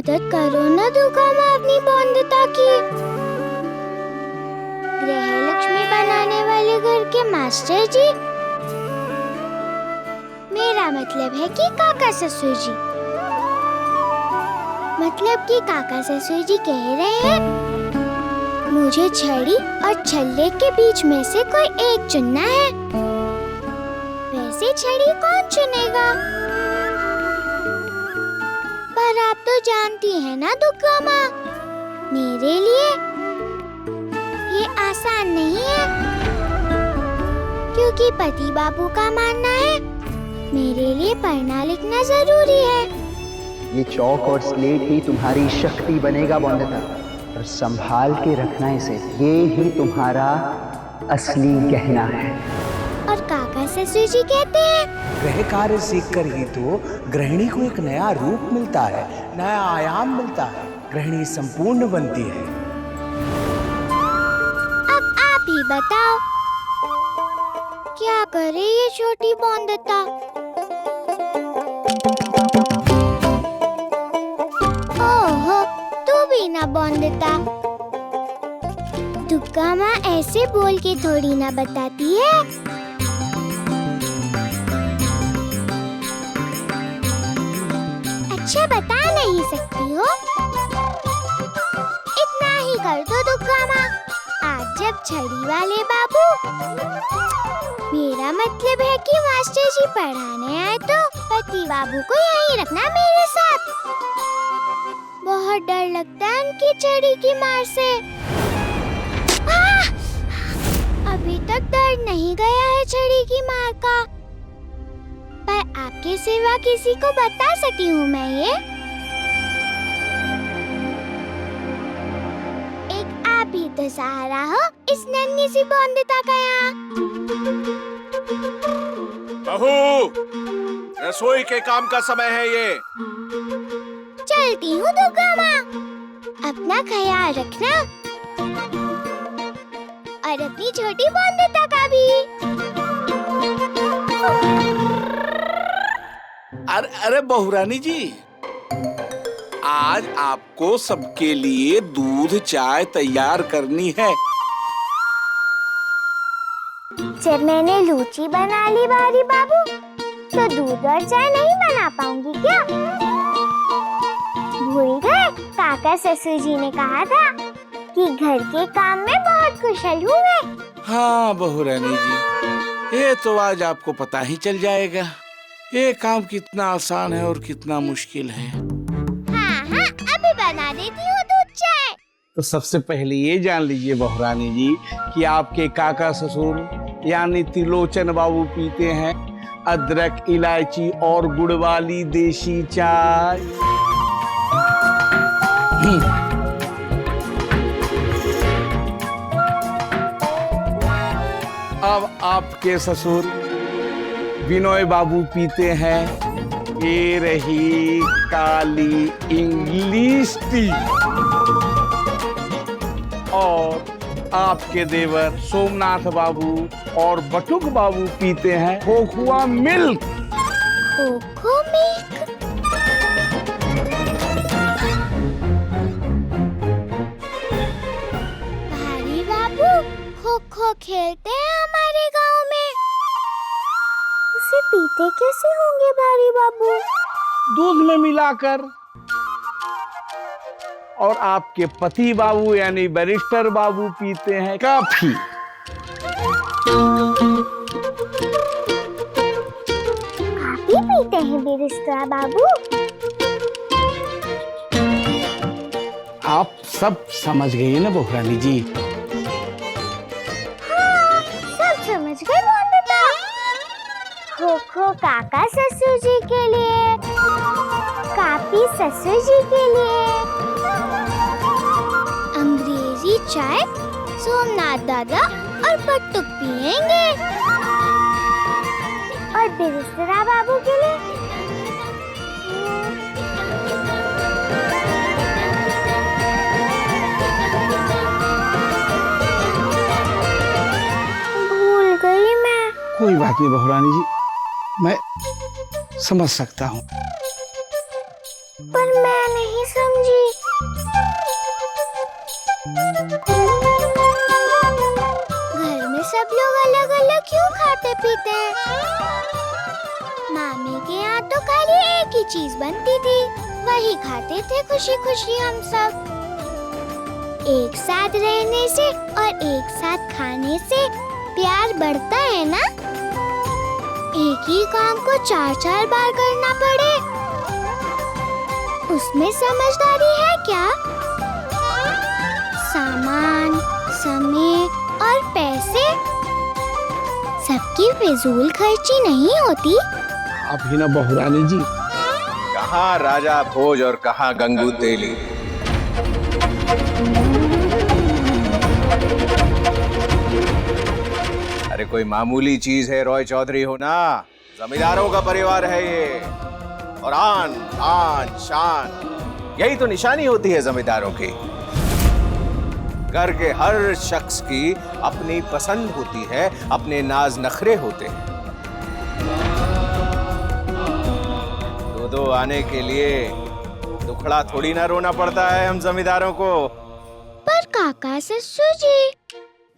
मदद करो ना दुर्गा माँ अपनी बंदता की। गृह लक्ष्मी बनाने वाले घर के मास्टर जी, मेरा मतलब है कि काका ससुर जी। मतलब कि काका ससुर जी कह रहे हैं मुझे छड़ी और छल्ले के बीच में से कोई एक चुनना है। वैसे छड़ी कौन चुनेगा? पर आप तो जानती हैं ना दुर्गा माँ, मेरे लिए ये आसान नहीं है, क्योंकि पति बाबू का मानना है मेरे लिए पढ़ना लिखना जरूरी है। ये चौक और स्लेट ही तुम्हारी शक्ति बनेगा बंदता, और संभाल के रखना इसे, ये ही तुम्हारा असली गहना है। और काका ससुर जी कहते हैं गृह कार्य सीखकर ही तो गृहिणी को एक नया रूप मिलता है, नया आयाम मिलता है, गृहिणी संपूर्ण बनती है। अब आप ही बताओ क्या करे ये छोटी बंदता? ओहो, तू भी ना बंदता। दुर्गा माँ ऐसे बोल के थोड़ी ना बताती है। अच्छा, बता नहीं सकती हो? इतना ही कर दो दुर्गा माँ। आज जब छड़ी वाले बाबू, मेरा मतलब है कि मास्टर जी पढ़ाने आए तो पति बाबू को यहीं रखना मेरे साथ। बहुत डर लगता है उनकी छड़ी की मार से। अभी तक दर्द नहीं गया है छड़ी की मार का, पर आपके सिवा किसी को बता सकी हूँ मैं ये? एक आप ही तो सहारा हो इस नन्ही सी बंदता का यहाँ। बहू, रसोई के काम का समय है ये। चलती हूँ दुर्गा माँ, अपना ख्याल रखना और अपनी छोटी बंदता का भी। अरे बहुरानी जी, आज आपको सबके लिए दूध चाय तैयार करनी है। जब मैंने लूची बना ली बारी बाबू, तो दूध और चाय नहीं बना पाऊंगी क्या? भूल गए काका ससुर जी ने कहा था कि घर के काम में बहुत कुशल हूँ मैं। हाँ बहुरानी जी, ये तो आज आपको पता ही चल जाएगा ये काम कितना आसान है और कितना मुश्किल है। हाँ हाँ, अभी बना देती हूँ दूध चाय। तो सबसे पहले ये जान लीजिए बहुरानी जी कि आपके काका ससुर यानी त्रिलोचन बाबू पीते हैं अदरक, इलायची और गुड़ वाली देसी चाय। अब आपके ससुर विनोय बाबू पीते हैं ये रही काली इंग्लिश टी, और आपके देवर सोमनाथ बाबू और बटुक बाबू पीते हैं खोखुआ मिल्क। खोखो मिल्क? भारी बाबू खो खो खेलते हैं हमारे गांव में। उसे पीते कैसे होंगे भारी बाबू? दूध में मिलाकर। और आपके पति बाबू यानी बैरिस्टर बाबू पीते हैं कॉफी। काफी पीते हैं बैरिस्टर बाबू? आप सब समझ गए ना बहुरानी जी? हाँ, सब समझ गए बंदता। खोखो काका ससुर जी के लिए, काफी ससुर जी के लिए, अंग्रेजी चाय सोमनाथ दादा और बट्टुक पियेंगे, और बैरिस्टर बाबू के लिए भूल गई मैं। कोई बात नहीं बहुरानी जी, मैं समझ सकता हूँ। पर मैं नहीं समझी। घर में सब लोग अलग अलग क्यों खाते पीते हैं? मामी के यहाँ तो खाली एक ही चीज बनती थी, वही खाते थे खुशी खुशी हम सब। एक साथ रहने से और एक साथ खाने से प्यार बढ़ता है ना। एक ही काम को 4-4 बार करना पड़े, उसमें समझदारी है क्या? सामान, समय और पैसे सबकी फिजूल खर्ची नहीं होती। अभी ना बहुरानी जी, कहाँ राजा भोज और कहाँ गंगू तेली। अरे कोई मामूली चीज है रॉय चौधरी होना? जमींदारों का परिवार है ये, और आन आन शान यही तो निशानी होती है जमींदारों की। घर के हर शख्स की अपनी पसंद होती है, अपने नाज नखरे होते हैं। दो आने के लिए दुखड़ा थोड़ी ना रोना पड़ता है हम जमींदारों को। पर काका ससुर जी,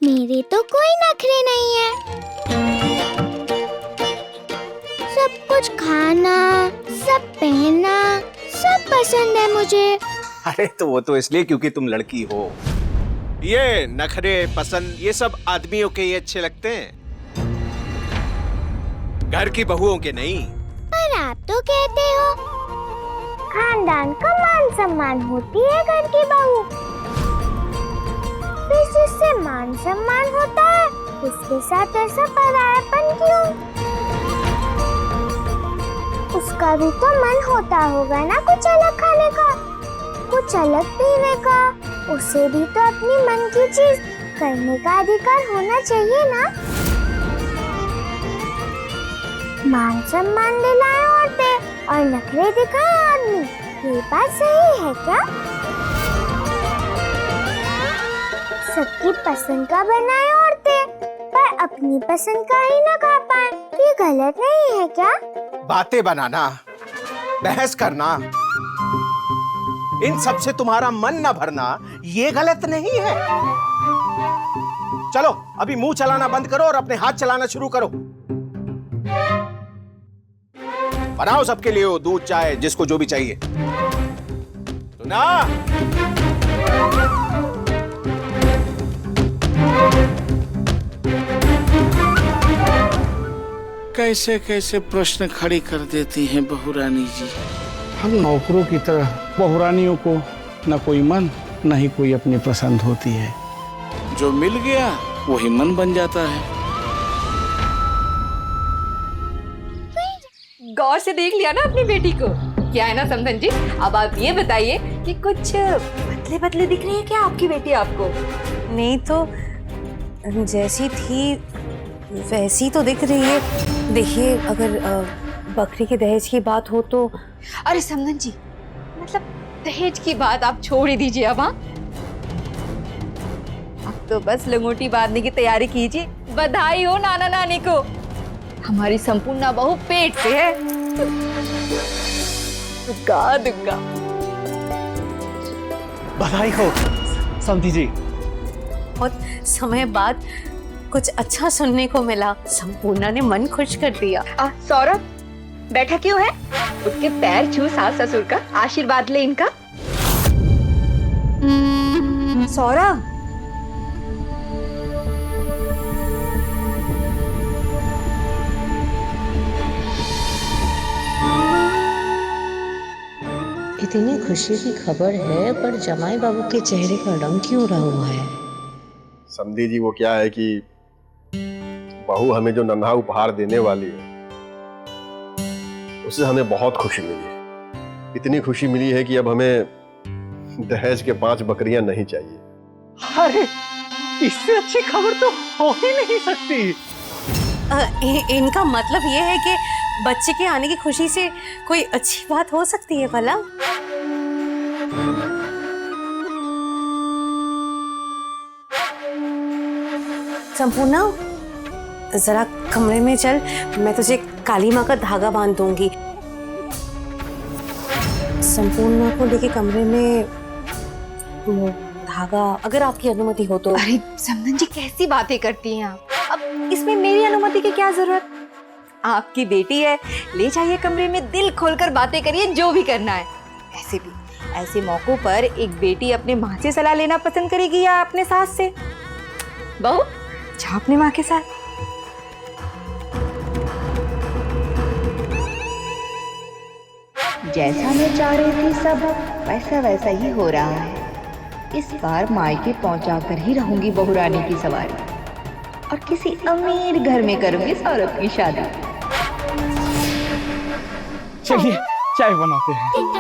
मेरे तो कोई नखरे नहीं है। सब कुछ खाना, सब पहनना, सब पसंद है मुझे। अरे तो वो तो इसलिए क्योंकि तुम लड़की हो। ये नखरे पसंद ये सब आदमियों के ही अच्छे लगते हैं, घर की बहुओं के नहीं। पर आप तो कहते हो खानदान का मान सम्मान होती है घर की बहू। फिर जिससे मान सम्मान होता है उसके साथ ऐसा परायापन क्यों? उसका भी तो मन होता होगा ना कुछ अलग खाने का, कुछ अलग पीने का। उसे भी तो अपनी मन की चीज करने का अधिकार होना चाहिए ना। मान सम्मान दिलाए औरतें और नखरे दिखाए आदमी, ये बात सही है क्या? सबकी पसंद का बनाए औरतें पर अपनी पसंद का ही ना खा पाए, ये गलत नहीं है क्या? बातें बनाना, बहस करना, इन सब से तुम्हारा मन न भरना ये गलत नहीं है। चलो अभी मुंह चलाना बंद करो और अपने हाथ चलाना शुरू करो। बनाओ सबके लिए वो दूध चाय जिसको जो भी चाहिए। सुना? कैसे कैसे प्रश्न खड़े कर देती हैं बहुरानी जी। हम नौकरों की तरह बहुरानियों को न कोई मन न ही कोई अपनी पसंद होती है। जो मिल गया वही मन बन जाता है। गौर से देख लिया ना अपनी बेटी को, क्या है ना समधन जी। अब आप ये बताइए कि कुछ पतले पतले दिख रही है क्या आपकी बेटी आपको? नहीं तो जैसी थी वैसी तो दिख रही है। देखिए अगर बकरी के दहेज की बात हो तो। अरे समधन जी, मतलब दहेज की बात आप छोड़ ही दीजिए अब। हाँ, अब तो बस लंगोटी बांधने की तैयारी कीजिए। बधाई हो नाना नानी को, हमारी संपूर्णा बहू पेट से है। दुग्गा दुग्गा। बधाई हो समधी जी। बहुत समय बाद कुछ अच्छा सुनने को मिला। संपूर्णा ने मन खुश कर दिया। सौरभ बैठा क्यों है? उसके पैर छू सास ससुर का आशीर्वाद ले इनका। सौरभ, इतनी खुशी की खबर है पर जमाई बाबू के चेहरे का रंग क्यों उड़ा हुआ है? समधी जी वो क्या है कि बहू हमें जो नन्हा उपहार देने वाली है उससे हमें बहुत खुशी मिली है। इतनी खुशी मिली है कि अब हमें दहेज के 5 बकरियां नहीं चाहिए। अरे इससे अच्छी खबर तो हो ही नहीं सकती। इनका मतलब ये है कि बच्चे के आने की खुशी से कोई अच्छी बात हो सकती है भला? संपूर्णा जरा कमरे में चल, मैं तुझे काली माँ का धागा बांध दूंगी। संपूर्णा को लेके कमरे में वो धागा, अगर आपकी अनुमति हो तो। अरे समधन जी कैसी बातें करती हैं आप? अब इसमें मेरी अनुमति की क्या जरूरत? आपकी बेटी है, ले जाइए कमरे में, दिल खोलकर बातें करिए, जो भी करना है। ऐसे भी ऐसे मौकों पर एक बेटी अपने माँ से सलाह लेना पसंद करेगी या अपने सास से? बहू जाओ अपनी माँ के साथ। जैसा मैं चाह रही थी सब वैसा वैसा ही हो रहा है। इस बार मायके पहुंचाकर ही रहूंगी बहुरानी की सवारी और किसी अमीर घर में करूंगी सौरभ की शादी। चलिए चाय बनाते हैं।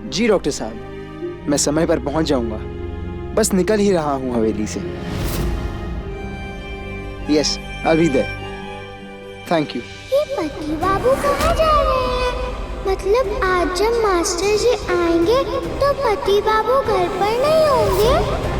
जी डॉक्टर साहब, मैं समय पर पहुंच जाऊंगा, बस निकल ही रहा हूं हवेली से। Yes, I'll be there. Thank you. ये पति बाबू कहाँ जा रहे हैं? मतलब आज जब मास्टर जी आएंगे तो पति बाबू घर पर नहीं होंगे?